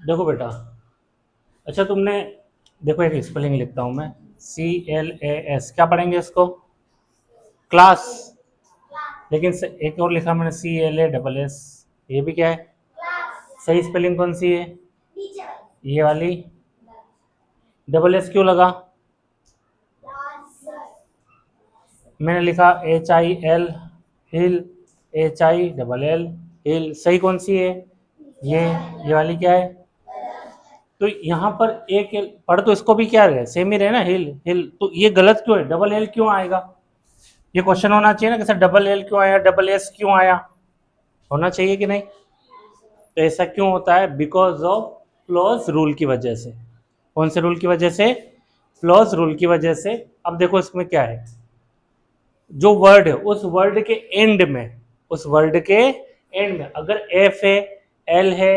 देखो बेटा, अच्छा तुमने, देखो एक स्पेलिंग लिखता हूँ मैं, CLAS, क्या पढ़ेंगे इसको? क्लास। लेकिन एक और लिखा मैंने CLASS, ये भी क्या है? सही स्पेलिंग कौन सी है? ये वाली। डबल एस क्यों लगा? मैंने लिखा HIL, हिल, HILL, हिल। सही कौन सी है? ये ये वाली क्या है? तो यहाँ पर एक पढ़ तो इसको भी क्या है, सेम ही रहे ना, हिल हिल। तो ये गलत क्यों है? डबल एल क्यों आएगा? ये क्वेश्चन होना चाहिए ना कि सर डबल एल क्यों आया, डबल एस क्यों आया, होना चाहिए कि नहीं? तो ऐसा क्यों होता है? बिकॉज ऑफ क्लॉज रूल की वजह से। कौन से रूल की वजह से? क्लॉज रूल की वजह से। अब देखो इसमें क्या है, जो वर्ड है उस वर्ड के एंड में, उस वर्ड के एंड में अगर एफ है, एल है,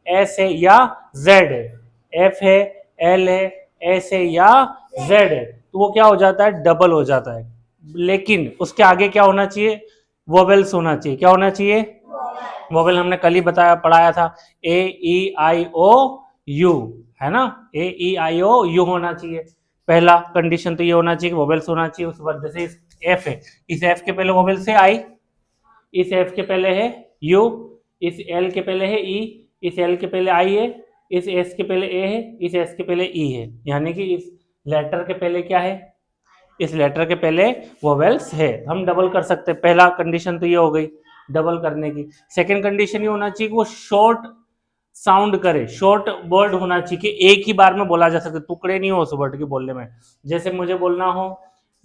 एस है या जेड है, एफ है, एल है, एस है या जेड है, तो वो क्या हो जाता है? डबल हो जाता है। लेकिन उसके आगे क्या होना चाहिए? वोवेल्स होना चाहिए। क्या होना चाहिए? वोवेल हमने कल ही बताया, पढ़ाया था, A E I O U, है ना? AEIOU होना चाहिए। पहला कंडीशन तो ये होना चाहिए कि वोवेल्स होना चाहिए उस वर्ड। जैसे एफ है, इस एफ के पहले वोवेल से आई, इस एफ के पहले है यू, इस एल के पहले है ई, इस एल के पहले आई है, इस एस के पहले ए है, इस एस के पहले ई है। यानी कि इस लेटर के पहले क्या है? इस लेटर के पहले वोवेल्स है। हम डबल कर सकते हैं। पहला कंडीशन तो ये हो गई डबल करने की। सेकंड कंडीशन ये होना चाहिए कि वो शॉर्ट साउंड करे, शॉर्ट वर्ड होना चाहिए कि एक ही बार में बोला जा सके, टुकड़े नहीं हो उस वर्ड के बोलने में। जैसे मुझे बोलना हो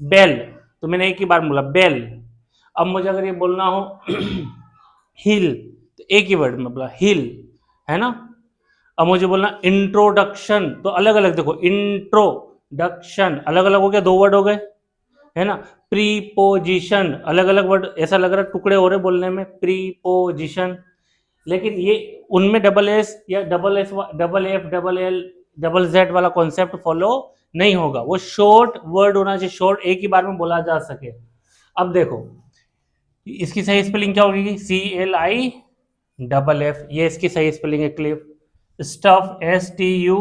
बेल, तो मैंने एक ही बार बोला बेल। अब मुझे अगर ये बोलना हो हिल, तो एक ही वर्ड में बोला हिल, है ना? अब मुझे बोलना इंट्रोडक्शन, तो अलग अलग देखो, इंट्रोडक्शन अलग अलग हो गया, दो वर्ड हो गए, है ना? प्रीपोजिशन अलग अलग वर्ड, ऐसा लग रहा है टुकड़े हो रहे बोलने में, प्रीपोजिशन। लेकिन ये उनमें डबल एस या double S, double F, double L, double Z वाला कॉन्सेप्ट फॉलो नहीं होगा। वो शॉर्ट वर्ड होना चाहिए, शॉर्ट, एक ही बार में बोला जा सके। अब देखो इसकी सही स्पेलिंग क्या होगी? CLI, ये इसकी सही स्पेलिंग है। क्लिप, स्टफ, STU,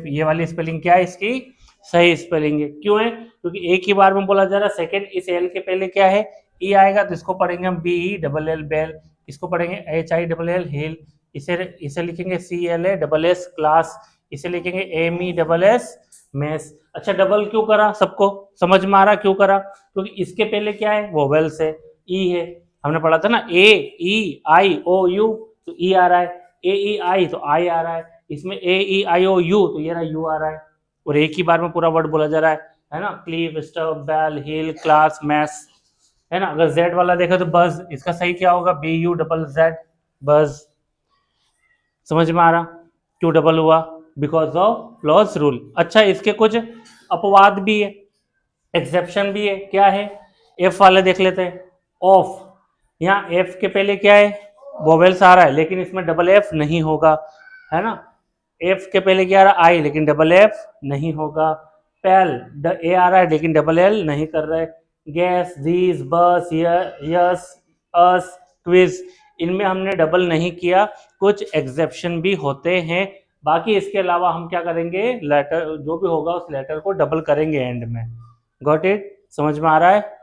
ये वाली स्पेलिंग क्या है इसकी? सही स्पेलिंग है। क्यों है? क्योंकि एक ही बार में बोला जा रहा है। सेकंड, इस एल के पहले क्या है? ई आएगा, तो इसको पढ़ेंगे हम BELL बेल, इसको पढ़ेंगे HILL हिल, इसे इसे लिखेंगे CLASS क्लास, इसे लिखेंगे MESS मेस। अच्छा डबल क्यों करा? सबको समझ में आ रहा क्यों करा? क्योंकि इसके पहले क्या है? वोवेल्स है, ई है। हमने पढ़ा था ना AEIOU, तो ई आ रहा है, AEI तो आई आ रहा है, इसमें AEIOU तो ये रहा यू आ रहा है। और एक ही बार में पूरा वर्ड बोला जा रहा है ना? क्लीव, स्टफ, बेल, हिल, क्लास, मैस, है ना? अगर जेड वाला देखा तो बज, इसका सही क्या होगा? BUZZ, बज। समझ में आ रहा क्यों डबल हुआ? Because of clause rule. अच्छा इसके कुछ अपवाद भी है, एक्सेप्शन भी है। क्या है? एफ वाले देख लेते हैं। ऑफ, यहाँ एफ के पहले क्या है? वोवेल्स आ रहा है, लेकिन इसमें डबल एफ नहीं होगा, है ना? एफ के पहले क्या आ रहा है? आई, लेकिन डबल एफ नहीं होगा। पेल, ए आ रहा है लेकिन डबल एल नहीं कर रहे। गैस, दीज, बस, यस, अस, क्विज, इनमें हमने डबल नहीं किया। कुछ एक्सेप्शन भी होते हैं। बाकी इसके अलावा हम क्या करेंगे? लेटर जो भी होगा उस लेटर को डबल करेंगे एंड में। Got it? समझ में आ रहा है?